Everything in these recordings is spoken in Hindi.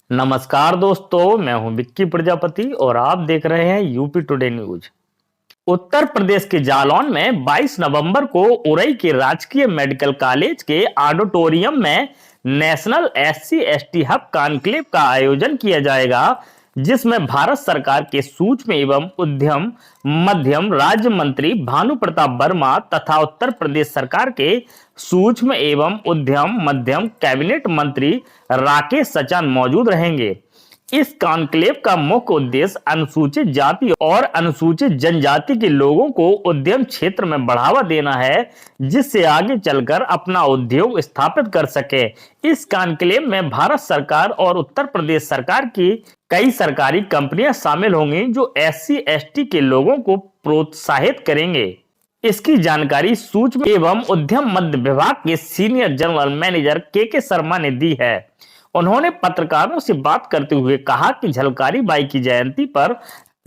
नमस्कार दोस्तों, मैं हूं विक्की प्रजापति और आप देख रहे हैं UP today news. Uttar Pradesh के जालौन में 22 नवंबर को उरई के राजकीय मेडिकल कॉलेज के ऑडिटोरियम में national SC ST hub conclave का आयोजन किया जाएगा, जिसमें भारत सरकार के सूक्ष्म एवं उद्यम मध्यम राज्य मंत्री भानु प्रताप वर्मा तथा उत्तर प्रदेश सरकार के सूक्ष्म एवं उद्यम मध्यम कैबिनेट मंत्री राकेश सचान मौजूद रहेंगे। इस कॉन्क्लेव का मुख्य उद्देश्य अनुसूचित जाति और अनुसूचित जनजाति के लोगों को उद्यम क्षेत्र में बढ़ावा देना है, जिससे आगे चलकर अपना उद्योग स्थापित कर सके। इस कॉन्क्लेव में भारत सरकार और उत्तर प्रदेश सरकार की कई सरकारी कंपनियां शामिल होंगी, जो एससी एसटी के लोगों को प्रोत्साहित करेंगे। इसकी जानकारी सूक्ष्म एवं उद्यम मध्य विभाग के सीनियर जनरल मैनेजर के शर्मा ने दी है। उन्होंने पत्रकारों से बात करते हुए कहा कि झलकारी बाई की जयंती पर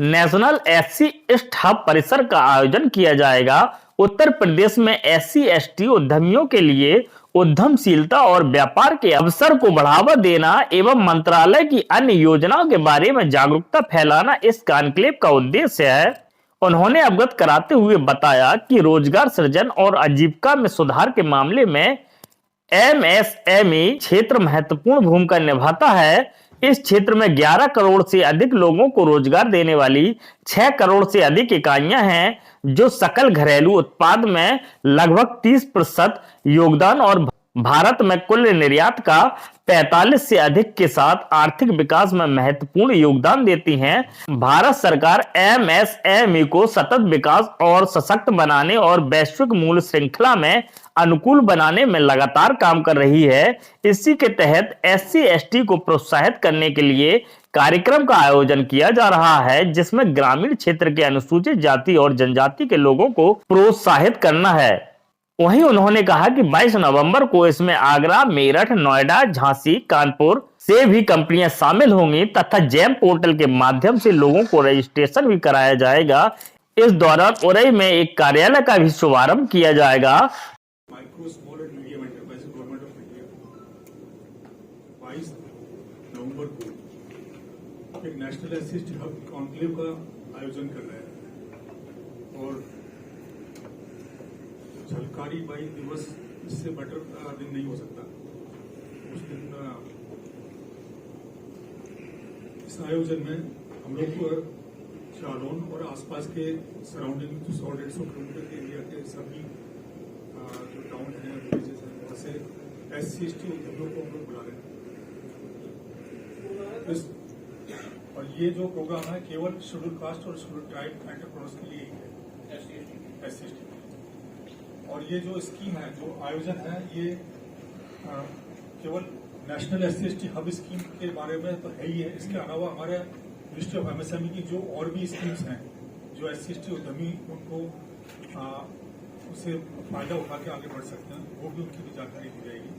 नेशनल एससी एसटी हब परिसर का आयोजन किया जाएगा। उत्तर प्रदेश में एससी एसटी उद्यमियों के लिए उद्यमशीलता और व्यापार के अवसर को बढ़ावा देना एवं मंत्रालय की अन्य योजनाओं के बारे में जागरूकता फैलाना इस कॉन्क्लेव का उद्देश्य है। उन्होंने अवगत कराते हुए बताया कि रोजगार सृजन और आजीविका में सुधार के मामले में एमएसएमई क्षेत्र महत्वपूर्ण भूमिका निभाता है। इस क्षेत्र में 11 करोड़ से अधिक लोगों को रोजगार देने वाली 6 करोड़ से अधिक इकाइयां हैं, जो सकल घरेलू उत्पाद में लगभग 30% योगदान और भारत में कुल निर्यात का 45 से अधिक के साथ आर्थिक विकास में महत्वपूर्ण योगदान देती हैं। भारत सरकार एमएसएमई को सतत विकास और सशक्त बनाने और वैश्विक मूल्य श्रृंखला में अनुकूल बनाने में लगातार काम कर रही है। इसी के तहत एससी एसटी को प्रोत्साहित करने के लिए कार्यक्रम का आयोजन किया जा रहा है, जिसमें ग्रामीण क्षेत्र के अनुसूचित जाति और जनजाति के लोगों को प्रोत्साहित करना है। वहीं उन्होंने कहा कि 22 नवंबर को इसमें आगरा, मेरठ, नोएडा, झांसी, कानपुर से भी कंपनियां शामिल होंगी तथा जेम पोर्टल के माध्यम से लोगों को रजिस्ट्रेशन भी कराया जाएगा। इस दौरान उरई में एक कार्यालय का भी शुभारंभ किया जाएगा। Micro small and medium enterprise government of India 22 नवंबर को एक नेशनल एससी हब कॉन्क्लेव का आयोजन कर रहे हैं और झलकारी बाई दिवस इससे बेटर दिन नहीं हो सकता। उस दिन इस आयोजन में हम लोग को जालौन और आसपास के सराउंडिंग 100-150 किलोमीटर के एरिया के सभी जो टाउन है, विलेजेस हैं, वहाँ से एससी एसटी उद्यमियों को हम लोग बुला रहे हैं। और ये जो प्रोग्राम है केवल शेड्यूल कास्ट और शेड्यूल ट्राइब एंटरप्रेन्योर्स के लिए ही है, एससी एसटी। और ये जो स्कीम है, जो आयोजन है, ये केवल national SC ST hub scheme के बारे में तो है ही है। इसके अलावा हमारे मिनिस्ट्री ऑफ एमएसएमई की जो और भी स्कीम्स हैं, जो एससी एसटी उद्यमी उनको उससे फायदा उठा के आगे बढ़ सकते हैं, वो भी उनकी भी जानकारी दी जाएगी।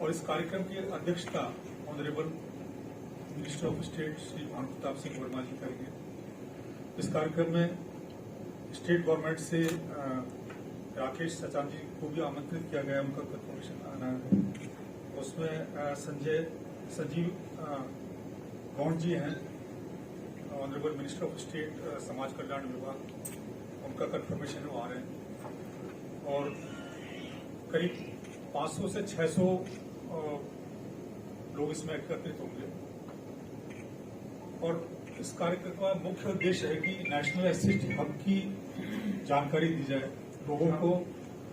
और इस कार्यक्रम की अध्यक्षता honourable minister of state Shri Bhanu Pratap Singh Verma ji करेंगे। इस कार्यक्रम में स्टेट गवर्नमेंट से राकेश सचान जी को भी आमंत्रित किया गया, उनका कंफर्मेशन आना है। उसमें संजीव गौंड जी हैं, ऑनरेबल मिनिस्टर ऑफ स्टेट समाज कल्याण विभाग, उनका कंफर्मेशन वो आ रहे हैं। और करीब 500 से 600 लोग इसमें एकत्रित होंगे। और इस कार्यक्रम का मुख्य उद्देश्य है कि नेशनल एससी एसटी हब की जानकारी दी जाए लोगों को।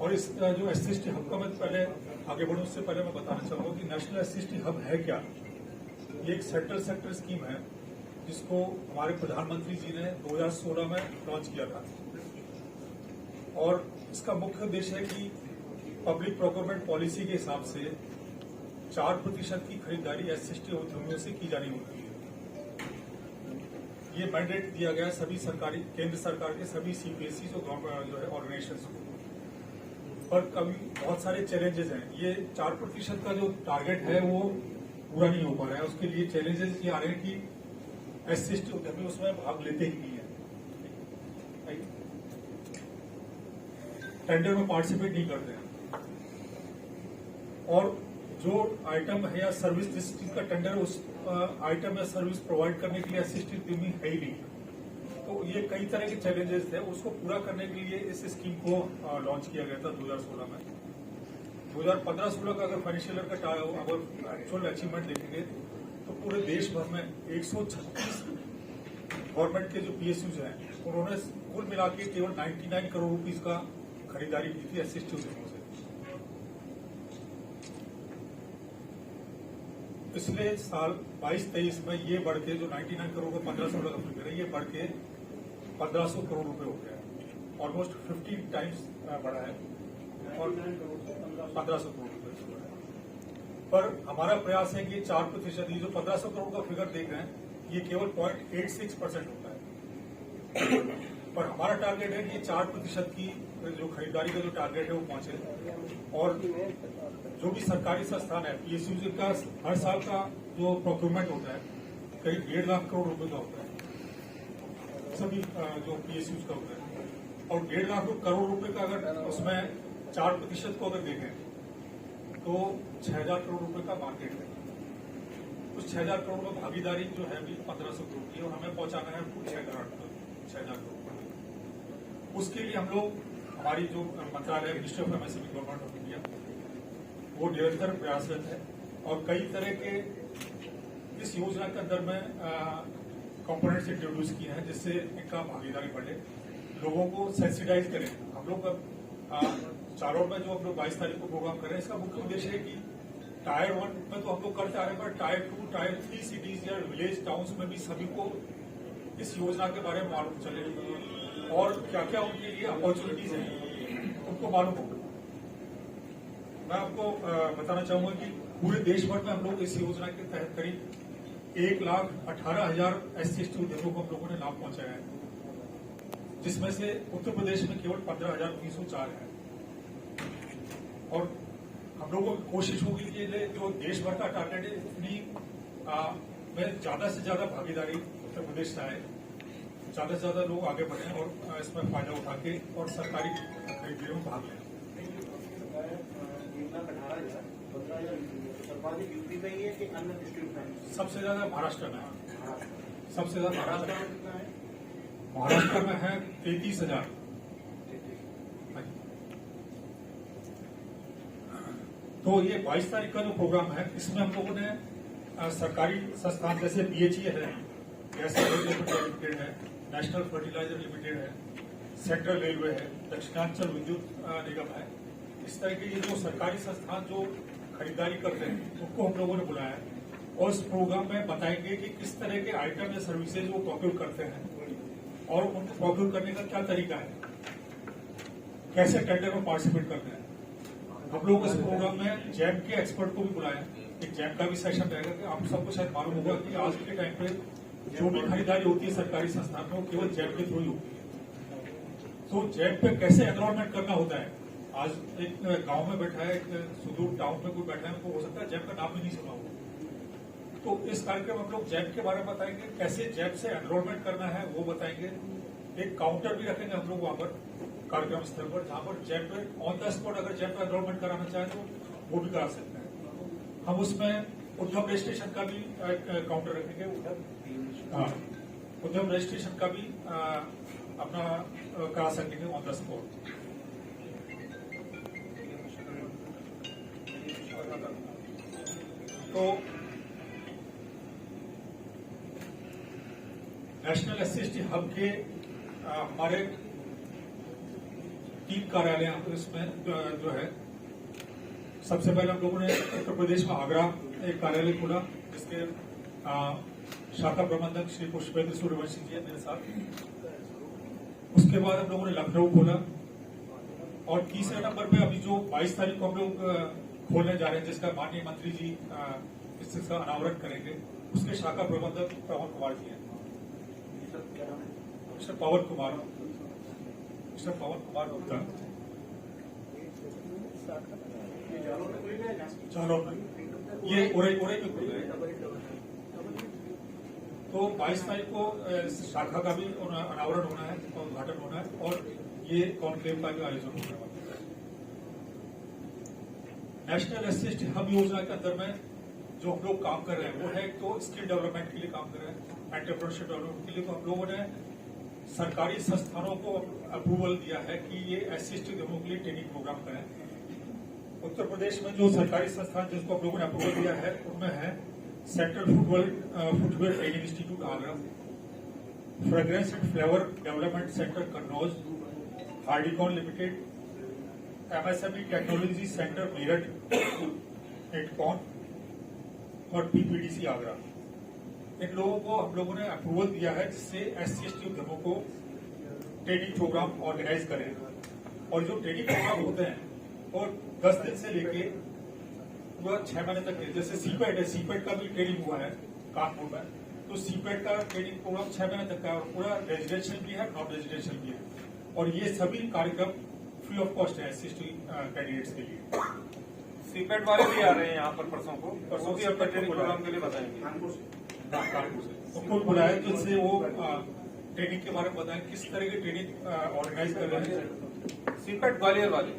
और इस जो एससी एसटी हब का मैं पहले आगे बढ़ूं उससे पहले मैं बताना चाहूंगा कि नेशनल एससी एसटी हब है क्या। ये एक सेंट्रल सेक्टर स्कीम है, जिसको हमारे प्रधानमंत्री जी ने 2016 में लॉन्च किया था। और इसका मुख्य उद्देश्य है कि पब्लिक प्रोक्योरमेंट पॉलिसी के हिसाब से 4% की खरीदारी एससी एसटी उद्यमियों से की जानी होती है। ये मैंडेट दिया गया सभी सरकारी, केंद्र सरकार के सभी सीपीएससी जो है ऑर्गेनाइजेशंस को। पर कभी बहुत सारे चैलेंजेस हैं। ये 4% का जो टारगेट है वो पूरा नहीं हो पा रहा है। उसके लिए चैलेंजेस ये आ रहे हैं कि एससी एसटी उद्यमी उसमें भाग लेते ही नहीं है, टेंडर में पार्टिसिपेट नहीं करते हैं। और जो आइटम है या सर्विस जिस चीज का टेंडर है उस आइटम या सर्विस प्रोवाइड करने के लिए असिस्टेड टीमिंग है ही नहीं। तो ये कई तरह के चैलेंजेस थे, उसको पूरा करने के लिए इस स्कीम को लॉन्च किया गया था 2016 में। 2015-16 का अगर फाइनेंशियल ईयर का अगर एक्चुअल अचीवमेंट देखेंगे तो पूरे देश भर में 136 गवर्नमेंट के जो PSUs हैं उन्होंने कुल मिला के केवल 99 करोड़ रुपीज का खरीदारी की थी असिस्टेड टीमों से। पिछले साल 22-23 में ये बढ़ के जो 99 करोड़ का 1516 का फिगर है ये बढ़ के 1500 करोड़ रुपए हो गया है। ऑलमोस्ट 15 टाइम्स बढ़ा है और 1500 करोड़ रुपए। पर हमारा प्रयास है कि 4%, ये जो 1500 करोड़ का फिगर देख रहे हैं ये केवल 0.86% होता है। पर हमारा टारगेट है कि 4% की जो खरीदारी का जो टारगेट है वो पहुंचे। और जो भी सरकारी संस्थान है PSU का हर साल का जो प्रोक्योरमेंट होता है करीब 1.5 लाख करोड़ रुपए का होता है, सभी जो PSU का होता है। और 1.5 लाख करोड़ रुपए का अगर उसमें 4% को अगर देखें तो 6,000 करोड़ रुपए का मार्केट है। उस 6,000 करोड़ में भागीदारी जो है भी 1500 करोड़ की और हमें पहुंचाना है 6,000 करोड़। उसके लिए हम लोग हमारी जो मंत्रालय ministry of MSME government of India वो निरंतर प्रयासरत है और कई तरह के इस योजना के अंदर में कंपोनेंट्स इंट्रोड्यूस किए हैं जिससे इनका भागीदारी बढ़े, लोगों को सेंसिटाइज करें। हम लोग चारों में जो हम लोग 22 तारीख को प्रोग्राम कर रहे हैं इसका मुख्य उद्देश्य है कि टायर 1 में तो हम लोग करते आ रहे हैं पर टायर 2, टायर 3 सिटीज या विलेज टाउन्स में भी सभी को इस योजना के बारे में मालूम चले और क्या क्या उनके लिए अपॉर्चुनिटीज हैं उनको मालूम हो। मैं आपको बताना चाहूंगा कि पूरे देश भर में हम लोग इस योजना के तहत करीब 1,18,000 SC/ST उद्योगों को हम लोगों ने लाभ पहुंचाया है, जिसमें से उत्तर प्रदेश में केवल 15,304 है। और हम लोगों की कोशिश होगी कि जो देश भर का टारगेट है उतनी में ज्यादा से ज्यादा भागीदारी उत्तर प्रदेश से आए, ज्यादा से ज्यादा लोग आगे बढ़े और इसमें फायदा उठा के और सरकारी खरीदियों में भाग लें। यूपी में ही है कि अन्य डिस्ट्रिक्ट में? सबसे ज्यादा महाराष्ट्र में है, सबसे ज्यादा महाराष्ट्र में है 33,000। तो ये 22 तारीख का जो प्रोग्राम है इसमें हम लोगों ने सरकारी संस्थान जैसे BHE है, गैस लिमिटेड है, नेशनल फर्टिलाइजर लिमिटेड है, सेंट्रल रेलवे है, दक्षिणांचल विद्युत निगम है, इस तरह के ये जो सरकारी संस्थान जो खरीदारी करते हैं उनको हम लोगों ने बुलाया है और इस प्रोग्राम में बताएंगे कि किस तरह के आइटम या सर्विसेज वो प्रोक्योर करते हैं और उनको प्रोक्योर करने का क्या तरीका है, कैसे टेंडर में पार्टिसिपेट करते हैं। हम लोग इस प्रोग्राम में जैम के एक्सपर्ट को भी बुलाया, एक जैम का भी सेशन रहेगा कि आप सबको शायद मालूम होगा कि आज के टाइम पे जो भी खरीदारी होती है सरकारी संस्थान में वो केवल जैम के थ्रू ही होती है। तो जैम पे कैसे एनरोलमेंट करना होता है, आज एक गांव में बैठा है, एक सुदूर टाउन में कोई बैठा है, उनको हो सकता है जैम का नाम भी नहीं सुना हो। तो इस कार्यक्रम हम लोग जैम के बारे में बताएंगे, कैसे जैम से एनरोलमेंट करना है वो बताएंगे। एक काउंटर भी रखेंगे हम लोग वहां पर कार्यक्रम स्थल पर, जहां पर जैम पे ऑन द स्पॉट अगर जैम पे एनरोलमेंट कराना चाहें तो वो भी करा सकते हैं। हम उसमें उद्यम रजिस्ट्रेशन का भी काउंटर रखेंगे, उद्यम रजिस्ट्रेशन का भी अपना करा सकेंगे ऑन द स्पॉट। तो नेशनल SC/ST हब के हमारे 3 कार्यालय इसमें जो है, सबसे पहले हम लोगों ने उत्तर प्रदेश में आगरा एक कार्यालय खोला जिसके शाखा प्रबंधक श्री पुष्पेंद्र सूर्यवंशी जी है मेरे साथ। उसके बाद हम लोगों ने लखनऊ खोला और तीसरे नंबर पे अभी जो 22 तारीख को हम लोग खोलने जा रहे हैं जिसका माननीय मंत्री जी इसका अनावरण करेंगे, उसके शाखा प्रबंधक पवन कुमार जी हैं, मिस्टर पवन कुमार गुप्ता। जालौर में ये उरई में खुल गए। तो 22 तारीख को शाखा का भी अनावरण होना है, उद्घाटन होना है और ये कॉन्क्लेव का भी आयोजन होने वाला है। नेशनल एससीएसटी हब योजना के अंदर में जो हम लोग काम कर रहे हैं वो है एक तो स्किल डेवलपमेंट के लिए काम कर रहे हैं, एंटरप्रेन्योरशिप डेवलपमेंट के लिए। तो हम लोगों ने सरकारी संस्थानों को अप्रूवल दिया है कि ये एससीएसटी उद्यमों के लिए ट्रेनिंग प्रोग्राम करें। उत्तर प्रदेश में जो सरकारी संस्थान जिसको हम लोगों ने अप्रूवल दिया है उनमें है central footwear training institute Agra, fragrance and flavour development centre Kannauj, Hardicon limited, MSME technology centre Meerut, Netcon और पीपीडीसी आगरा। इन लोगों को हम लोगों ने अप्रूवल दिया है जिससे एससीएसटी उद्यमों को ट्रेनिंग प्रोग्राम ऑर्गेनाइज करें। और जो ट्रेनिंग प्रोग्राम होते हैं वो 10 दिन से लेके पूरा 6 महीने तक है। जैसे सीपेट है, सीपेट का भी ट्रेनिंग हुआ है कानपुर में, तो सीपेट का ट्रेनिंग प्रोग्राम 6 महीने तक का है और पूरा रेजिडेंशियल भी है, नॉन रेजिडेंशियल भी है। और ये सभी कार्यक्रम फ्री ऑफ कॉस्ट है एससीएसटी कैंडिडेट्स के लिए। सीपेट वाले भी आ रहे हैं यहाँ पर परसों को, परसों भी अपना ट्रेनिंग प्रोग्राम के लिए बताएंगे। कानपुर से कानपुर से उनको बुलाया जिससे वो ट्रेनिंग के बारे में बताएं किस तरह की ट्रेनिंग ऑर्गेनाइज कर रहे हैं। सीपेट ग्वालियर वाले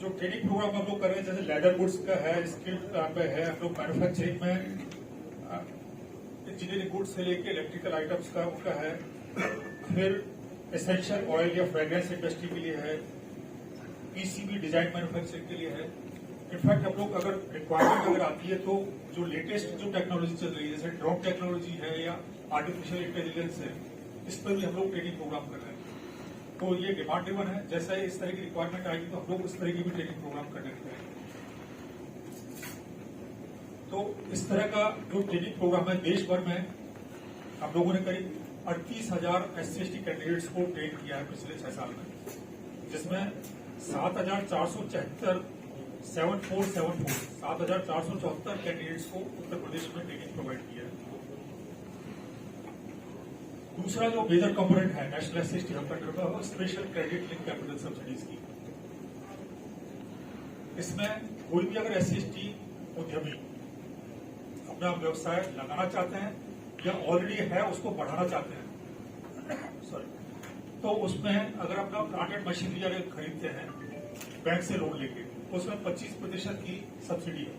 जो ट्रेनिंग प्रोग्राम हम लोग कर रहे हैं जैसे लेदर गुड्स का है, स्किल पे है, हम लोग मैन्युफैक्चरिंग में इंजीनियरिंग गुड्स से लेके इलेक्ट्रिकल आइटम्स का उनका है, फिर एसेंशियल ऑयल या फ्रेग्रेंस इंडस्ट्री के लिए है, पीसीबी डिजाइन मैन्युफैक्चरिंग के लिए है। इनफैक्ट हम लोग अगर रिक्वायरमेंट अगर आती है तो जो लेटेस्ट जो टेक्नोलॉजी चल रही है जैसे ड्रोन टेक्नोलॉजी है या आर्टिफिशियल इंटेलिजेंस है, इस पर भी हम लोग ट्रेनिंग प्रोग्राम कर रहे हैं। तो ये डिमांड ड्रिवन है, जैसा इस तरह की रिक्वायरमेंट आएगी तो हम लोग इस तरह की भी ट्रेनिंग प्रोग्राम करने लगे हैं। तो इस तरह का जो ट्रेनिंग प्रोग्राम है देश भर में हम लोगों ने करीब 38,000 एससीएसटी कैंडिडेट्स को ट्रेन किया है पिछले 6 साल में, जिसमें 7,474 कैंडिडेट्स को उत्तर प्रदेश में ट्रेनिंग प्रोवाइड किया है। दूसरा जो मेजर कंपोनेंट है नेशनल एससीएसटी हब कंट्रोल का वो special credit link capital subsidies की। इसमें कोई भी अगर एससीएसटी उद्यमी अपना व्यवसाय लगाना चाहते हैं या ऑलरेडी है उसको बढ़ाना चाहते हैं तो उसमें अगर अपना प्लांट एंड मशीनरी अगर खरीदते हैं बैंक से लोन लेके तो उसमें 25% की सब्सिडी है।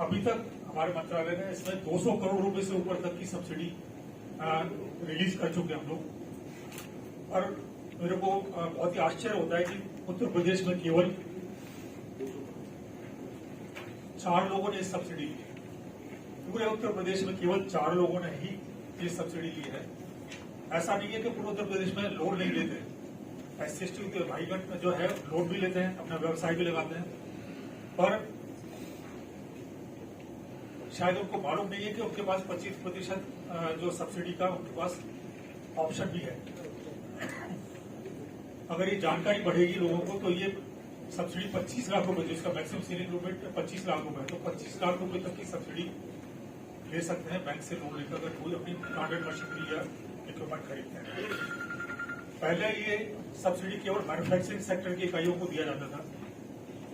अभी तक हमारे मंत्रालय ने इसमें 200 करोड़ रुपए से ऊपर तक की सब्सिडी रिलीज कर चुके हम लोग। और मेरे को बहुत ही आश्चर्य होता है कि उत्तर प्रदेश में केवल 4 लोगों ने इस सब्सिडी ली है। पूरे उत्तर प्रदेश में केवल 4 लोगों ने ही ये सब्सिडी ली है। ऐसा नहीं है कि पूरे उत्तर प्रदेश में लोन नहीं लेते, एससीएसटी के भाईगण जो है लोन भी लेते हैं, अपना व्यवसाय भी लगाते हैं, पर शायद उनको मालूम नहीं है कि उनके पास 25% जो सब्सिडी का उनके पास ऑप्शन भी है। अगर ये जानकारी बढ़ेगी लोगों को तो ये सब्सिडी 25 लाख रुपए, जिसका मैक्सिमम सीलिंग लिमिट 25 लाख रुपए, तो 25 लाख रुपए तक की सब्सिडी ले सकते हैं बैंक से लोन लेकर अगर कोई अपनी प्लांट एंड मशीनरी या इक्विपमेंट खरीदते हैं। पहले ये सब्सिडी केवल मैन्युफैक्चरिंग सेक्टर की इकाइयों को दिया जाता था,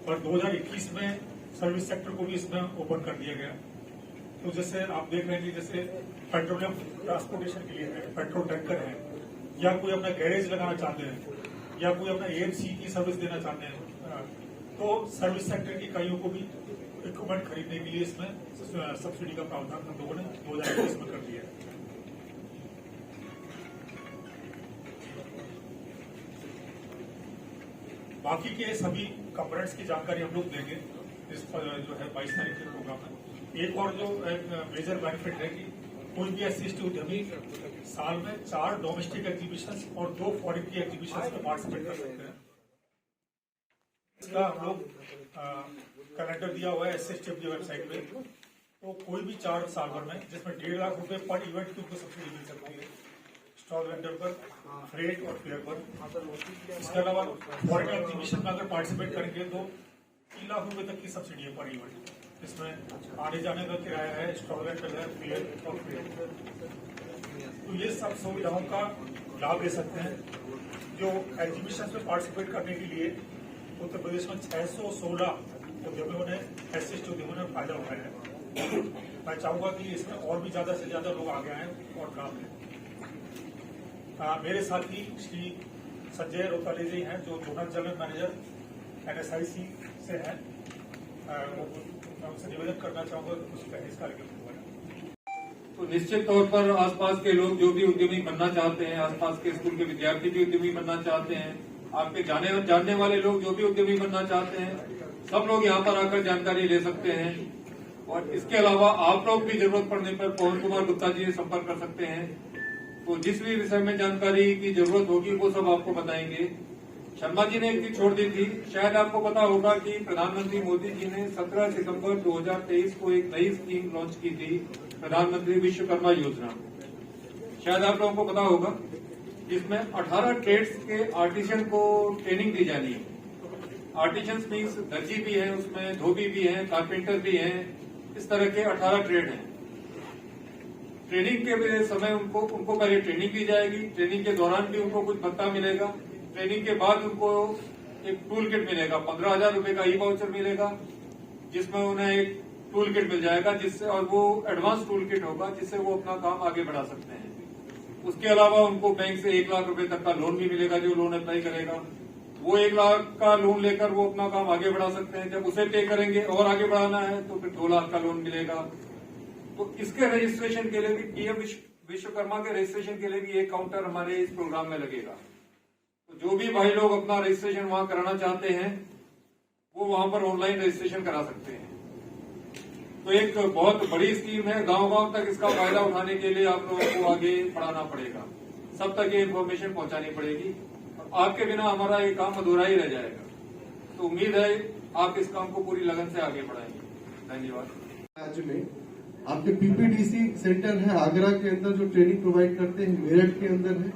पर 2021 में सर्विस सेक्टर को भी इसमें ओपन कर दिया गया। तो जैसे आप देख रहे हैं कि जैसे पेट्रोलियम ट्रांसपोर्टेशन के लिए है, पेट्रोल टैंकर है, या कोई अपना गैरेज लगाना चाहते हैं या कोई अपना एएमसी की सर्विस देना चाहते हैं, तो सर्विस सेक्टर की इकाइयों को भी इक्विपमेंट खरीदने के लिए इसमें सब्सिडी का प्रावधान हम लोगों ने 2021 में कर दिया है। बाकी के सभी कंपोनेंट्स की जानकारी हम लोग देंगे इस पर जो है 22 तारीख के प्रोग्राम में। एक और जो मेजर बेनिफिट है कि कोई भी एससीएसटी उद्यमी साल में 4 डोमेस्टिक एग्जीबिशन और 2 फॉरेन की एग्जीबिशन में पार्टिसिपेट कर सकते हैं। इसका हम लोग कैलेंडर दिया हुआ है एससीएसटी की वेबसाइट पे, तो कोई भी 4 साल भर में जिसमें 1.5 लाख रुपए पर इवेंट की उनको सब्सिडी मिल सकती है, स्टॉल वेंडर पर, फ्रेट और फेयर पर। इसके अलावा फॉरेन एग्जीबिशन में अगर पार्टिसिपेट करेंगे तो 3 लाख रुपए तक की सब्सिडी है पर इवेंट। इसमें आने जाने का किराया है, स्टॉल रेंटल है, फेयर और फ्रेट। तो ये सब सुविधाओं का लाभ ले सकते हैं। जो एग्जीबिशन में पार्टिसिपेट करने के लिए उत्तर प्रदेश में 616 उद्यमियों ने एससीएसटी उद्यमियों ने फायदा उठाया है। मैं चाहूंगा कि इसमें और भी ज्यादा से ज्यादा लोग आगे आए और लाभ लें। मेरे साथी श्री संजय रोताले जी हैं जो जोनल जनरल मैनेजर NSIC से हैं। मैं उनसे निवेदन करना चाहूंगा कि उस पर इस कार्यक्रम को बढ़ाएं। तो निश्चित तौर पर आसपास के लोग जो भी उद्यमी बनना चाहते हैं, आसपास के स्कूल के विद्यार्थी भी उद्यमी बनना चाहते हैं, आपके जानने वाले लोग जो भी उद्यमी बनना चाहते हैं, सब लोग यहाँ पर आकर जानकारी ले सकते हैं। और इसके अलावा आप लोग भी जरूरत पड़ने पर पवन कुमार गुप्ता जी से संपर्क कर सकते हैं। तो जिस भी विषय में जानकारी की जरूरत होगी वो सब आपको बताएंगे। शर्मा जी ने एक चीज छोड़ दी थी, शायद आपको पता होगा कि प्रधानमंत्री मोदी जी ने 17 सितंबर 2023 को एक नई स्कीम लॉन्च की थी, प्रधानमंत्री विश्वकर्मा योजना। शायद आप लोगों को पता होगा, जिसमें 18 ट्रेड्स के आर्टिशियन को ट्रेनिंग दी जानी है। आर्टिशियंस मीन्स दर्जी भी है, उसमें धोबी भी है, कारपेंटर भी है, इस तरह के 18 ट्रेड हैं। ट्रेनिंग के समय उनको पहले ट्रेनिंग दी जाएगी, ट्रेनिंग के दौरान भी उनको कुछ भत्ता मिलेगा, ट्रेनिंग के बाद उनको एक टूल किट मिलेगा, 15,000 रुपए का ई वाउचर मिलेगा, जिसमें उन्हें एक टूल किट मिल जाएगा, जिससे और वो एडवांस टूल किट होगा जिससे वो अपना काम आगे बढ़ा सकते हैं। उसके अलावा उनको बैंक से 1 लाख रुपए तक का लोन भी मिलेगा। जो लोन अप्लाई करेगा वो 1 लाख का लोन लेकर वो अपना काम आगे बढ़ा सकते हैं। जब उसे पे करेंगे और आगे बढ़ाना है तो फिर 2 लाख का लोन मिलेगा। तो इसके रजिस्ट्रेशन के लिए भी पीएम विश्वकर्मा के रजिस्ट्रेशन के लिए भी एक काउंटर हमारे इस प्रोग्राम में लगेगा। तो जो भी भाई लोग अपना रजिस्ट्रेशन वहां कराना चाहते हैं वो वहां पर ऑनलाइन रजिस्ट्रेशन करा सकते हैं। तो एक बहुत बड़ी स्कीम है, गांव-गांव तक इसका फायदा उठाने के लिए आप लोगों को आगे बढ़ाना पड़ेगा, सब तक ये इन्फॉर्मेशन पहुंचानी पड़ेगी। और आपके बिना हमारा ये काम अधूरा ही रह जाएगा। तो उम्मीद है आप इस काम को पूरी लगन से आगे बढ़ाएंगे। धन्यवाद। राज्य में आपके PPDC सेंटर है आगरा के अंदर जो ट्रेनिंग प्रोवाइड करते हैं, मेरठ के अंदर है।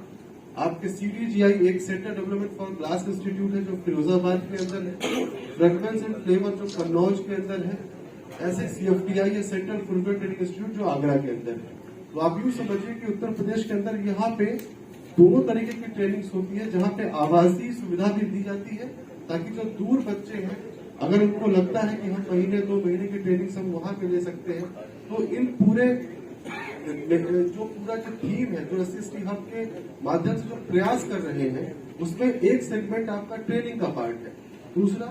आपके CDGI एक centre development for glass institute है जो फिरोजाबाद के अंदर है। फ्रेगरेंस एंड फ्लेवर जो कन्नौज के अंदर है। ऐसे CFTI है सेंट्रल फुटवेयर ट्रेनिंग इंस्टीट्यूट जो आगरा के अंदर है। तो आप यूँ समझिए कि उत्तर प्रदेश के अंदर यहाँ पे दोनों तरीके की ट्रेनिंग्स होती है, जहाँ पे आवासीय सुविधा भी दी जाती है ताकि जो दूर बच्चे हैं अगर उनको लगता है कि हम महीने 2 महीने की ट्रेनिंग हम वहां पे ले सकते हैं, तो इन पूरा जो थीम है जो SCST हब के माध्यम से जो प्रयास कर रहे हैं उसमें एक सेगमेंट आपका ट्रेनिंग का पार्ट है। दूसरा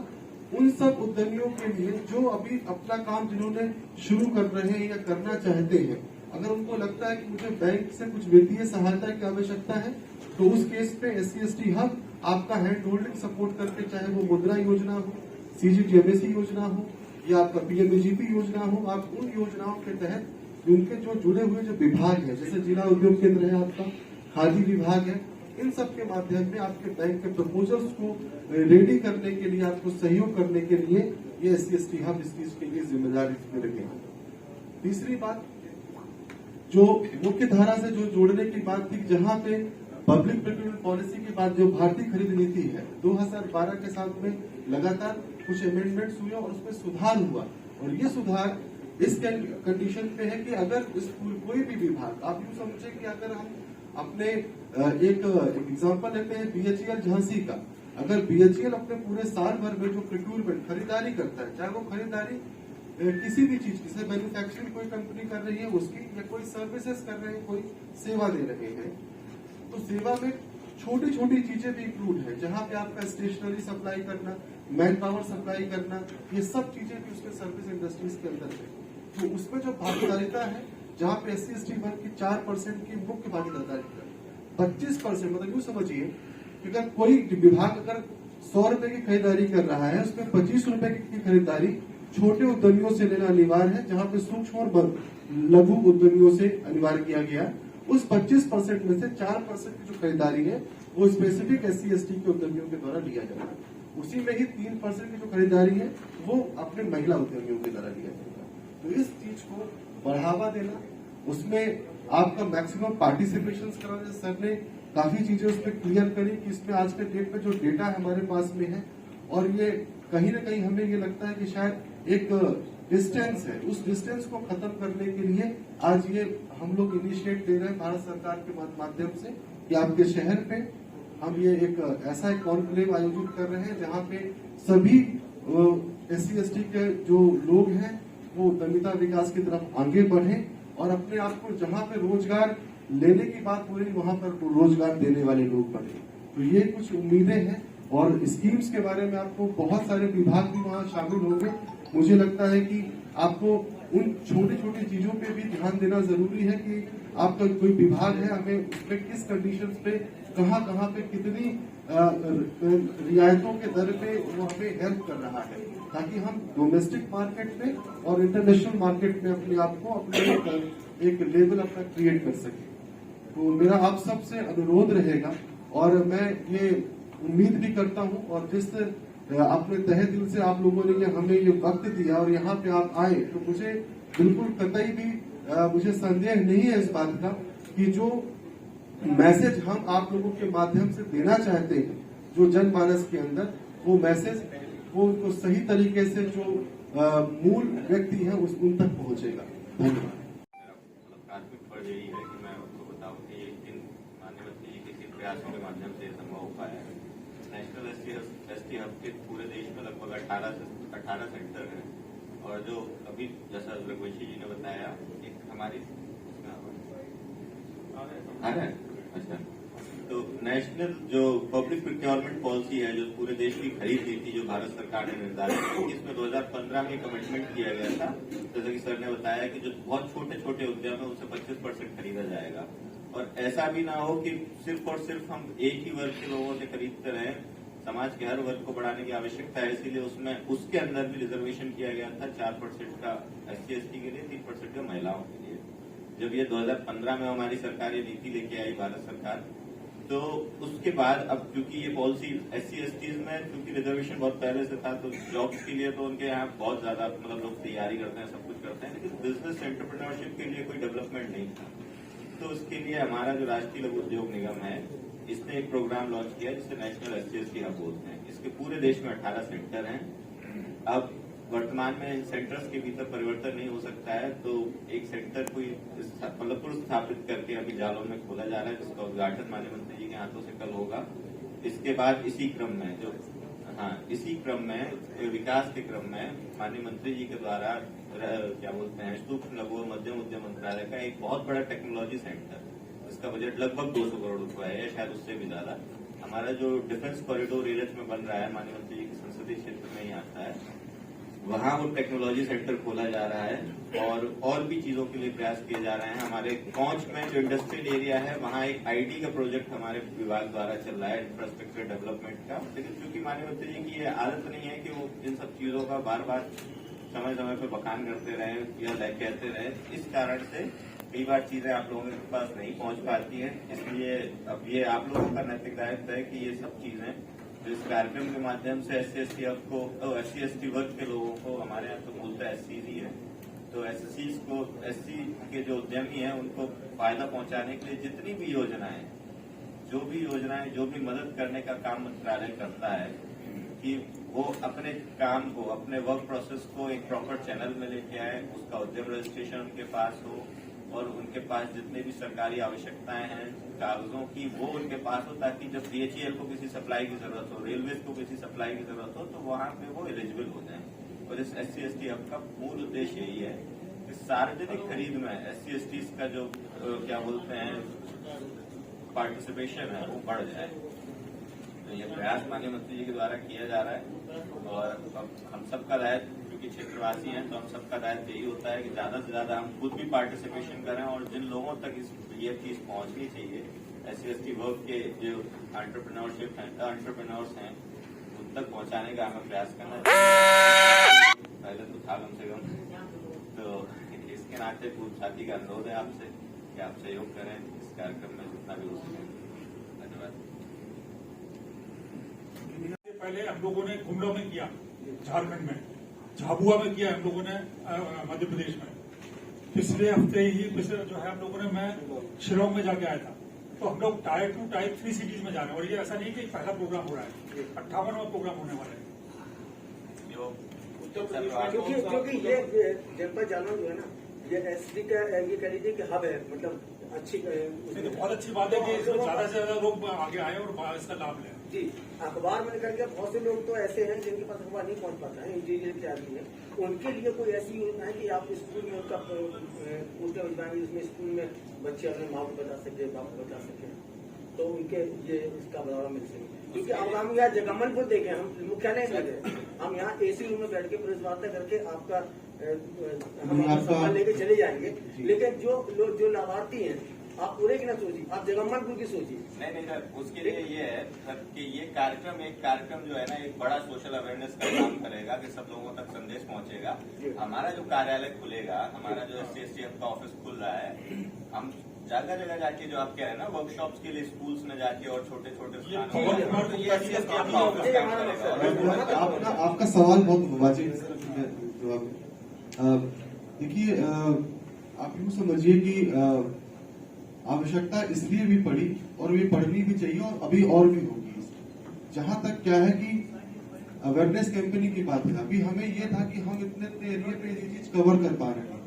उन सब उद्यमियों के लिए जो अभी अपना काम जिन्होंने शुरू कर रहे हैं या करना चाहते हैं, अगर उनको लगता है कि मुझे बैंक से कुछ वित्तीय सहायता की आवश्यकता है तो उस केस पे SCST हब आपका हैंड होल्डिंग सपोर्ट करके, चाहे वो मुद्रा योजना हो, CGTMSE योजना हो या आपका PMAGP योजना हो, आप उन योजनाओं के तहत उनके जो जुड़े हुए जो विभाग है, जैसे जिला उद्योग केंद्र है आपका, खादी विभाग है, इन सब के माध्यम में आपके बैंक के प्रपोजल्स को रेडी करने के लिए, आपको सहयोग करने के लिए ये SCST हब इसके लिए जिम्मेदारी इसमें रखे हैं। तीसरी बात जो मुख्य धारा से जो जोड़ने की बात थी, जहाँ पे पब्लिक प्रोक्योरमेंट पॉलिसी की बात, जो भारतीय खरीद नीति है 2012 के साथ में लगातार कुछ अमेंडमेंट्स हुए और उसमें सुधार हुआ। और ये सुधार इस कंडीशन पे है कि अगर कोई भी विभाग, आप यूँ समझे कि अगर हम अपने एक एग्जांपल लेते हैं BHEL झांसी का, अगर BHEL अपने पूरे साल भर में जो प्रोक्योरमेंट खरीदारी करता है, चाहे वो खरीदारी किसी भी चीज की, जैसे मैन्युफैक्चरिंग कोई कंपनी कर रही है उसकी, या कोई सर्विसेज कर रहे हैं, कोई सेवा दे रहे हैं, तो सेवा में छोटी छोटी चीजें भी इंक्लूड है, जहाँ पे आपका स्टेशनरी सप्लाई करना, मैन पावर सप्लाई करना, ये सब चीजें भी उसके सर्विस इंडस्ट्रीज के अंदर है। तो उसमें जो भागीदारिता है, जहाँ पे SCST वर्ग की 4% की मुख्य भागीदारी है, 25% मतलब यूँ समझिए कि अगर कोई विभाग अगर 100 रुपए की खरीदारी कर रहा है, उसमें 25 रुपए की खरीदारी छोटे उद्यमियों से लेना अनिवार्य है, जहाँ पे सूक्ष्म और लघु उद्यमियों से अनिवार्य किया गया। उस 25% में से 4% की जो खरीदारी है वो स्पेसिफिक SCST के उद्यमियों के द्वारा लिया जाएगा। उसी में ही 3% की जो खरीदारी है वो अपने महिला उद्यमियों के द्वारा लिया जाएगा। तो इस चीज को बढ़ावा देना, उसमें आपका मैक्सिमम पार्टिसिपेशन कराना, सर ने काफी चीजें उसमें क्लियर करी कि इसमें आज के डेट में जो डेटा हमारे पास में है, और ये कहीं ना कहीं हमें ये लगता है कि शायद एक डिस्टेंस है, उस डिस्टेंस को खत्म करने के लिए आज ये हम लोग इनिशिएट दे रहे हैं भारत सरकार के माध्यम से कि आपके शहर पे हम ये एक ऐसा एक कॉन्क्लेव आयोजित कर रहे हैं जहाँ पे सभी SC/ST के जो लोग हैं वो उद्यमिता विकास की तरफ आगे बढ़े और अपने आप को जहाँ पे रोजगार लेने की बात हो रही वहां पर रोजगार देने वाले लोग बने। तो ये कुछ उम्मीदें हैं और स्कीम्स के बारे में आपको बहुत सारे विभाग भी वहाँ शामिल होंगे। मुझे लगता है कि आपको उन छोटी छोटी चीजों पे भी ध्यान देना जरूरी है कि आपका कोई विभाग है, हमें उसमें किस कंडीशंस पे कहाँ पे कितनी रियायतों के दर पे वो हमें हेल्प कर रहा है, ताकि हम डोमेस्टिक मार्केट में और इंटरनेशनल मार्केट में अपने आप को अपने एक लेवल अपना क्रिएट कर सके। तो मेरा आप सबसे अनुरोध रहेगा और मैं ये उम्मीद भी करता हूँ, और जिस अपने तहे दिल से आप लोगों ने हमें ये वक्त दिया और यहाँ पे आप आए, तो मुझे बिल्कुल कतई भी मुझे संदेह नहीं है इस बात का कि जो मैसेज हम आप लोगों के माध्यम से देना चाहते हैं जो जनमानस के अंदर, वो मैसेज वो उनको सही तरीके से जो मूल व्यक्ति है उन तक पहुंचेगा। धन्यवाद। प्राथमिक फर्ज यही है कि मैं आपको बताऊं कि इन माननीय मंत्री जी के प्रयासों के माध्यम से संभव हो पाया है। नेशनल एसटी हब के पूरे देश में लगभग 18 सेंटर हैं, और जो अभी जैसा रघुवंशी जी ने बताया, एक हमारी अच्छा, तो नेशनल जो पब्लिक प्रोक्योरमेंट पॉलिसी है, जो पूरे देश की खरीद नीति जो भारत सरकार ने निर्धारित की, इसमें 2015 में कमिटमेंट किया गया था, जैसा कि सर ने बताया कि जो बहुत छोटे छोटे उद्यम है उनसे 25% खरीदा जाएगा। और ऐसा भी ना हो कि सिर्फ और सिर्फ हम एक ही वर्ग के लोगों से खरीदते रहें, समाज के हर वर्ग को बढ़ाने की आवश्यकता है। इसीलिए उसमें उसके अंदर भी रिजर्वेशन किया गया था 4% का SC/ST के लिए, 3% का महिलाओं के लिए। जब ये 2015 में हमारी सरकार ये नीति लेके आई भारत सरकार, तो उसके बाद अब क्योंकि ये पॉलिसी SC/ST में क्योंकि रिजर्वेशन बहुत पहले से था, तो जॉब्स के लिए तो उनके यहाँ बहुत ज्यादा मतलब लोग तैयारी करते हैं, सब कुछ करते हैं, लेकिन बिजनेस एंटरप्रेन्योरशिप के लिए कोई डेवलपमेंट नहीं था। तो उसके लिए हमारा जो राष्ट्रीय लघु उद्योग निगम है, इसने एक प्रोग्राम लॉन्च किया जिसे नेशनल SC/ST हब बोलते हैं। इसके पूरे देश में 18 सेंटर हैं। अब वर्तमान में इन सेंटर्स के भीतर परिवर्तन नहीं हो सकता है, तो एक सेंटर कोई मतलब स्थापित करके अभी जालौन में खोला जा रहा है, जिसका उद्घाटन माननीय मंत्री जी के हाथों से कल होगा। इसके बाद इसी क्रम में विकास के क्रम में माननीय मंत्री जी के द्वारा क्या बोलते हैं, सूक्ष्म लघु और मध्यम उद्यम मंत्रालय का एक बहुत बड़ा टेक्नोलॉजी सेंटर, जिसका बजट लगभग 200 करोड़ रुपए है, या शायद उससे भी ज्यादा। हमारा जो डिफेंस कॉरिडोर एरिया में बन रहा है, माननीय मंत्री जी के संसदीय क्षेत्र में ही आता है, वहाँ वो टेक्नोलॉजी सेंटर खोला जा रहा है, और भी चीजों के लिए प्रयास किए जा रहे हैं। हमारे पहुंच में जो इंडस्ट्रियल एरिया है, वहाँ एक ID का प्रोजेक्ट हमारे विभाग द्वारा चल रहा है, इंफ्रास्ट्रक्चर डेवलपमेंट का। लेकिन क्योंकि माननीय मंत्री जी की ये आदत नहीं है कि वो इन सब चीजों का बार बार समय समय पर बखान करते रहे या कहते रहे, इस कारण से कई बार चीजें आप लोगों के पास नहीं पहुंच पाती हैं। इसलिए अब ये आप लोगों का नैतिक दायित्व है कि ये सब चीजें जो इस कार्यक्रम के माध्यम से SC/ST हब को SC/ST वर्ग के लोगों को, हमारे यहाँ तो बोलता है SCs ही है, तो SCs को, SC के जो उद्यमी है उनको फायदा पहुंचाने के लिए जितनी भी योजनाएं, जो भी मदद करने का काम मंत्रालय करता है, कि वो अपने काम को, अपने वर्क प्रोसेस को एक प्रॉपर चैनल में लेके आए, उसका उद्यम रजिस्ट्रेशन उनके पास हो, और उनके पास जितने भी सरकारी आवश्यकताएं हैं कागजों की, वो उनके पास हो, ताकि जब DHEL को किसी सप्लाई की जरूरत हो, रेलवे को किसी सप्लाई की जरूरत हो, तो वहां पे वो एलिजिबल हो जाए। और इस SC/ST हब का मूल उद्देश्य यही है कि सार्वजनिक खरीद में SC/STs का जो क्या बोलते हैं पार्टिसिपेशन है वो बढ़ जाए। तो ये प्रयास माननीय मंत्री जी के द्वारा किया जा रहा है, और अब हम सबका दायित्व, क्योंकि क्षेत्रवासी हैं, तो हम सबका दायित्व यही होता है कि ज्यादा से ज्यादा हम खुद भी पार्टिसिपेशन करें, और जिन लोगों तक ये चीज पहुंचनी चाहिए, SC/ST वर्ग के जो एंटरप्रेन्योर्स हैं उन तक पहुंचाने का हमें प्रयास करना चाहिए। पहले तो था कम से कम, तो इसके नाते पूर्ण छाती का अनुरोध है आपसे कि आप सहयोग करें इस कार्यक्रम में जितना भी हो सके। धन्यवाद। पहले हम लोगों ने गुमला में किया, झारखंड में, झाबुआ में किया हम लोगों ने, मध्य प्रदेश में। पिछले हफ्ते ही जो है हम लोगों ने, मैं शिलोंग में जाके आया था। तो हम लोग टायर 2, टायर 3 सिटीज में जा रहे हैं, और ये ऐसा नहीं कि पहला प्रोग्राम हो रहा है, 58वां प्रोग्राम होने वाला है। क्योंकि ये जनपद जालौन जो है ना, ये SD का ये कह लीजिए कि हब है, मतलब अच्छी, तो बहुत अच्छी बात है कि ज्यादा से ज्यादा लोग आगे आए और इसका लाभ लें। जी, अखबार में निकल के बहुत से लोग तो ऐसे हैं जिनके पास अखबार नहीं पहुंच पाता है, इंटीरियर के आदमी है, उनके लिए कोई ऐसी योजना है कि आप स्कूल में उनका जिसमें स्कूल में बच्चे अपने माँ को बता सके, बाप को बता सके? तो उनके ये इसका बढ़ावा मिल सके। क्योंकि अब हम यहाँ जगमनपुर देखें, हम मुख्यालय में गए, हम यहाँ एसी रूम में बैठ के प्रेस वार्ता करके आपका हम आपका सवाल लेके चले जाएंगे, लेकिन जो लाभार्थी हैं आप पूरे की ना सोचिए, आप जगमनपुर की सोचिए। नहीं सर, उसके लिए ये है सर कि ये कार्यक्रम जो है ना एक बड़ा सोशल अवेयरनेस का काम करेगा कि सब लोगों तक संदेश पहुंचेगा। हमारा जो कार्यालय खुलेगा, हमारा जो SC/ST का ऑफिस खुल रहा है, हम जगह जगह जाके जो आप कह रहे हैं ना वर्कशॉप्स के लिए स्कूल्स में जाके और छोटे छोटे आपका सवाल बहुत वाजिब है सर, जवाब देखिए, आप यूँ समझिए कि आवश्यकता इसलिए भी पड़ी और ये पढ़नी भी चाहिए और अभी और भी होगी। जहां तक क्या है कि अवेयरनेस कैंपेनिंग की बात है, अभी हमें ये था कि हम इतने एरिया पे ये चीज कवर कर पा रहे हैं,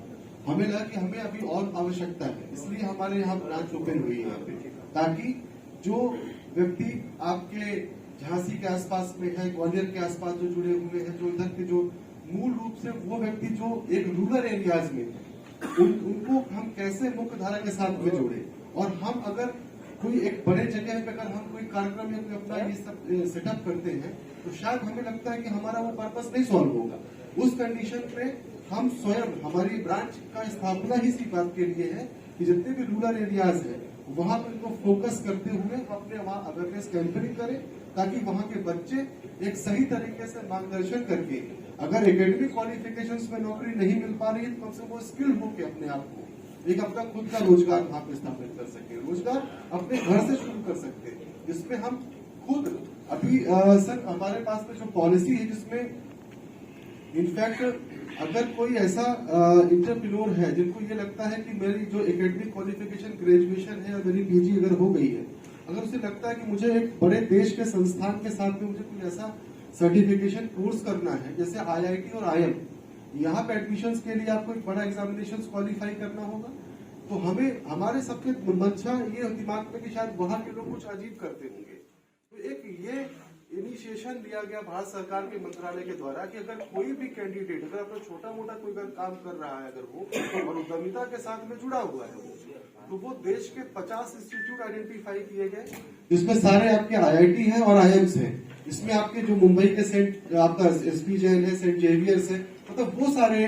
हमें लगा कि हमें अभी और आवश्यकता है, इसलिए हमारे यहाँ ब्रांच ओपन हुई है यहाँ पे, ताकि जो व्यक्ति आपके झांसी के आसपास में है, ग्वालियर के आसपास जो जुड़े हुए हैं, जो इधर के जो मूल रूप से वो व्यक्ति जो एक रूरल एरियाज में उनको हम कैसे मुख्य धारा के साथ में जोड़े, और हम अगर कोई एक बड़े जगह पे अगर हम कोई कार्यक्रम या कोई अपना ये सब सेटअप करते हैं तो शायद हमें लगता है कि हमारा वो पर्पस नहीं सॉल्व होगा। उस कंडीशन पे हम स्वयं, हमारी ब्रांच का स्थापना ही इसी बात के लिए है कि जितने भी रूरल एरियाज है वहां पर इनको फोकस करते हुए अपने वहाँ अवेयरनेस कैंपेनिंग करें, ताकि वहाँ के बच्चे एक सही तरीके से मार्गदर्शन करके अगर एकेडमिक क्वालिफिकेशंस में नौकरी नहीं मिल पा रही है तो कम से वो स्किल होके अपने आप को एक अपना खुद का रोजगार वहाँ पे स्थापित कर सके, रोजगार अपने घर से शुरू कर सकते हैं, जिसमें हम खुद अभी सर हमारे पास में जो पॉलिसी है जिसमें इनफैक्ट अगर कोई ऐसा इंटरप्रेन्योर है जिनको ये लगता है कि मेरी जो एकेडमिक क्वालिफिकेशन ग्रेजुएशन है, मेरी PG अगर हो गई है, अगर उसे लगता है कि मुझे एक बड़े देश के संस्थान के साथ में मुझे कोई ऐसा सर्टिफिकेशन कोर्स करना है, जैसे IIT और IIM, यहाँ पे एडमिशंस के लिए आपको एक बड़ा एग्जामिनेशन क्वालिफाई करना होगा, तो हमें हमारे सबके मंशा ये दिमाग में कि शायद वहाँ के लोग कुछ अजीब करते होंगे, तो एक ये इनिशिएशन लिया गया भारत सरकार के मंत्रालय के द्वारा कि अगर कोई भी कैंडिडेट अगर अपना छोटा मोटा कोई काम कर रहा है अगर वो और उद्यमिता के साथ में जुड़ा हुआ है तो वो देश के 50 इंस्टीट्यूट आइडेंटिफाई किए गए, जिसमें सारे आपके IIT हैं और IIMs हैं, इसमें आपके जो मुंबई के सेंट आपका SP जैन है, सेंट जेवियर्स है, मतलब वो सारे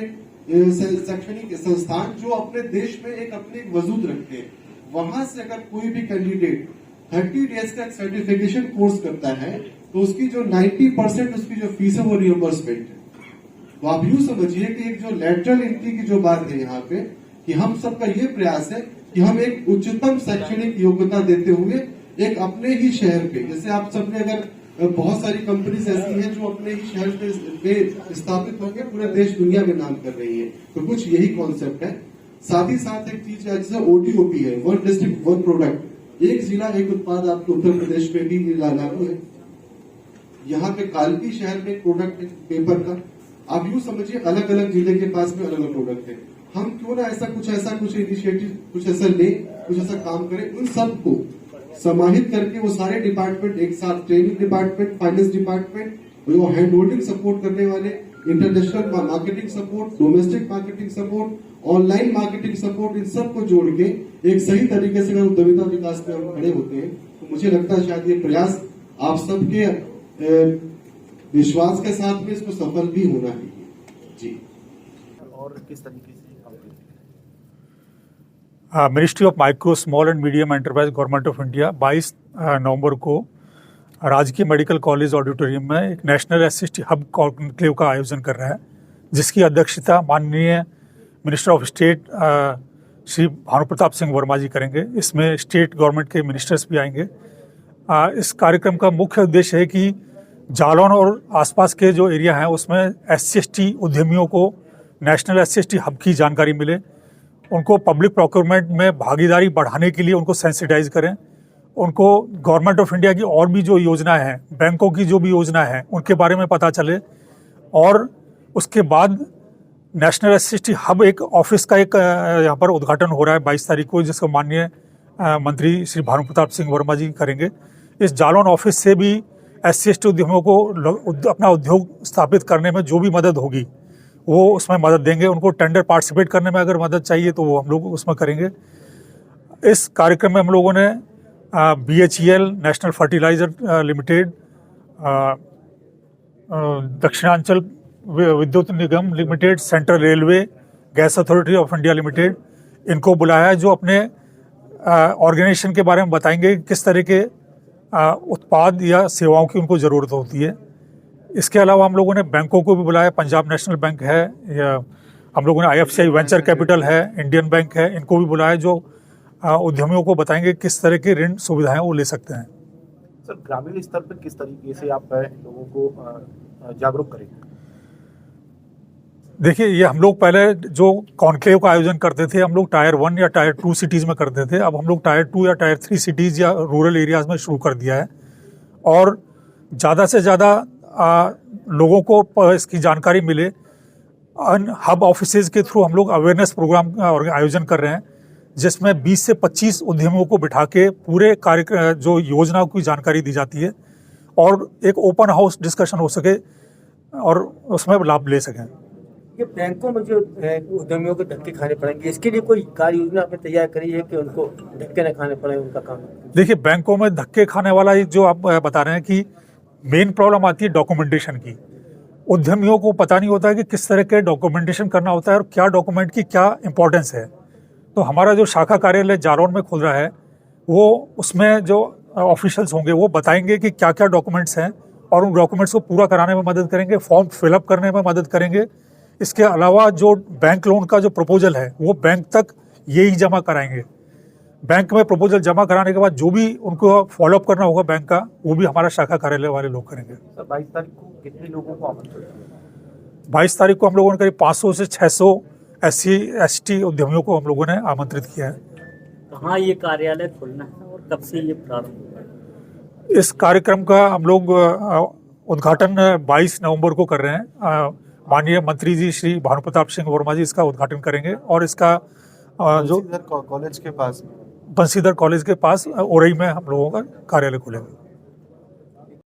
शैक्षणिक संस्थान जो अपने देश में एक अपनी वजूद रखते हैं, वहां से अगर कोई भी कैंडिडेट 30 डेज का सर्टिफिकेशन कोर्स करता है तो उसकी जो 90% उसकी जो फीस है वो रियम्बर्समेंट है। तो आप यूं समझिए कि एक जो लैटरल एंट्री की जो बात है यहाँ पे कि हम सबका ये प्रयास है कि हम एक उच्चतम शैक्षणिक योग्यता देते हुए एक अपने ही शहर पे, जैसे आप सबने अगर बहुत सारी कंपनीज ऐसी हैं जो अपने ही शहर पे स्थापित होकर पूरे देश दुनिया में नाम कर रही है, तो कुछ यही कॉन्सेप्ट है। साथ ही साथ एक चीज है जैसे OTOP है, वन डिस्ट्रिक्ट वन प्रोडक्ट, एक जिला एक उत्पाद आपके उत्तर प्रदेश में भी लागू है। यहाँ पे कालपी शहर में प्रोडक्ट है पेपर का, आप यूं समझिए अलग अलग जिले के पास में अलग अलग प्रोडक्ट है, हम क्यों ना ऐसा कुछ इनिशिएटिव कुछ ऐसा ले, कुछ ऐसा काम करें, उन सबको समाहित करके वो सारे डिपार्टमेंट एक साथ, ट्रेनिंग डिपार्टमेंट, फाइनेंस डिपार्टमेंट, वो हैंड होल्डिंग सपोर्ट करने वाले, international marketing support, domestic marketing support, online marketing support, इन सबको जोड़ के एक सही तरीके से अगर उद्यमिता विकास में हम खड़े होते हैं तो मुझे लगता है शायद ये प्रयास आप सबके विश्वास के साथ में इसको सफल भी होना है जी। और किस तरीके से ministry of micro small and medium enterprise government of India 22 नवंबर को राजकीय मेडिकल कॉलेज ऑडिटोरियम में एक नेशनल SC/ST हब कॉन्क्लेव का आयोजन कर रहा है, जिसकी अध्यक्षता माननीय minister of state Shri Bhanu Pratap Singh Verma ji करेंगे। इसमें स्टेट गवर्नमेंट के मिनिस्टर्स भी आएंगे। इस कार्यक्रम का मुख्य उद्देश्य है कि जालौन और आसपास के जो एरिया हैं उसमें SC/ST उद्यमियों को नेशनल SC/ST हब की जानकारी मिले, उनको पब्लिक प्रोक्योरमेंट में भागीदारी बढ़ाने के लिए उनको सेंसिटाइज करें, उनको गवर्नमेंट ऑफ इंडिया की और भी जो योजना है, बैंकों की जो भी योजना है उनके बारे में पता चले, और उसके बाद नेशनल SC/ST हब एक ऑफिस का एक यहाँ पर उद्घाटन हो रहा है 22 तारीख को, जिसको माननीय मंत्री श्री भानु प्रताप सिंह वर्मा जी करेंगे। इस जालौन ऑफिस से भी SC/ST उद्यमियों को अपना उद्योग स्थापित करने में जो भी मदद होगी वो उसमें मदद देंगे, उनको टेंडर पार्टिसिपेट करने में अगर मदद चाहिए तो वो हम लोग उसमें करेंगे। इस कार्यक्रम में हम लोगों ने BHEL, national fertilizer limited, Dakshinanchal Vidyut Nigam limited, central railway, gas authority of India limited, इनको बुलाया है जो अपने ऑर्गेनाइजेशन के बारे में बताएंगे कि किस तरह के उत्पाद या सेवाओं की उनको ज़रूरत होती है। इसके अलावा हम लोगों ने बैंकों को भी बुलाया, पंजाब नेशनल बैंक है, या हम लोगों ने IFCI वेंचर कैपिटल है, इंडियन बैंक है, इनको भी बुलाया जो उद्यमियों को बताएंगे किस तरह की ऋण सुविधाएं वो ले सकते हैं। सर, ग्रामीण स्तर पर किस तरीके से आप लोगों को जागरूक करेंगे? देखिए, ये हम लोग पहले जो कॉन्क्लेव का आयोजन करते थे, हम लोग टायर 1 या टायर 2 सिटीज़ में करते थे। अब हम लोग टायर 2 या टायर 3 सिटीज़ या रूरल एरियाज़ में शुरू कर दिया है और ज़्यादा से ज़्यादा लोगों को इसकी जानकारी मिले। हब ऑफिसेज के थ्रू हम लोग अवेयरनेस प्रोग्राम का आयोजन कर रहे हैं, जिसमें 20 से 25 उद्यमियों को बिठा के पूरे कार्य जो योजनाओं की जानकारी दी जाती है और एक ओपन हाउस डिस्कशन हो सके और उसमें लाभ ले सकें। ये बैंकों में जो उद्यमियों को धक्के खाने पड़ेंगे, इसके लिए कोई कार्य योजना आपने तैयार करी है कि उनको धक्के न खाने पड़े उनका काम? देखिए, बैंकों में धक्के खाने वाला जो आप बता रहे हैं कि मेन प्रॉब्लम आती है डॉक्यूमेंटेशन की। उद्यमियों को पता नहीं होता है कि किस तरह के डॉक्यूमेंटेशन करना होता है और क्या डॉक्यूमेंट की क्या इंपॉर्टेंस है। तो हमारा जो शाखा कार्यालय जालौन में खुल रहा है, वो उसमें जो ऑफिशियल्स होंगे वो बताएंगे कि क्या क्या डॉक्यूमेंट्स हैं और उन डॉक्यूमेंट्स को पूरा कराने में मदद करेंगे, फॉर्म फिलअप करने में मदद करेंगे। इसके अलावा जो बैंक लोन का जो प्रपोजल है वो बैंक तक यही जमा कराएंगे। बैंक में प्रपोजल जमा कराने के बाद जो भी उनको फॉलोअप करना होगा बैंक का, वो भी हमारा शाखा कार्यालय वाले लोग करेंगे। सर, 22 तारीख को कितने लोगों को आमंत्रित? 22 तारीख को हम लोगों ने करीब 500 से 600 SC ST उद्यमियों को हम लोगों ने आमंत्रित किया है। कहाँ ये कार्यालय खुलना है और कब से ये प्रारंभ होगा? इस कार्यक्रम का हम लोग उद्घाटन 22 नवंबर को कर रहे हैं। माननीय मंत्री जी श्री भानु प्रताप सिंह वर्मा जी इसका उद्घाटन करेंगे और इसका जो कॉलेज के पास बंसीधर कॉलेज के पास ओरई में हम लोगों का कार्यालय खुलेगा।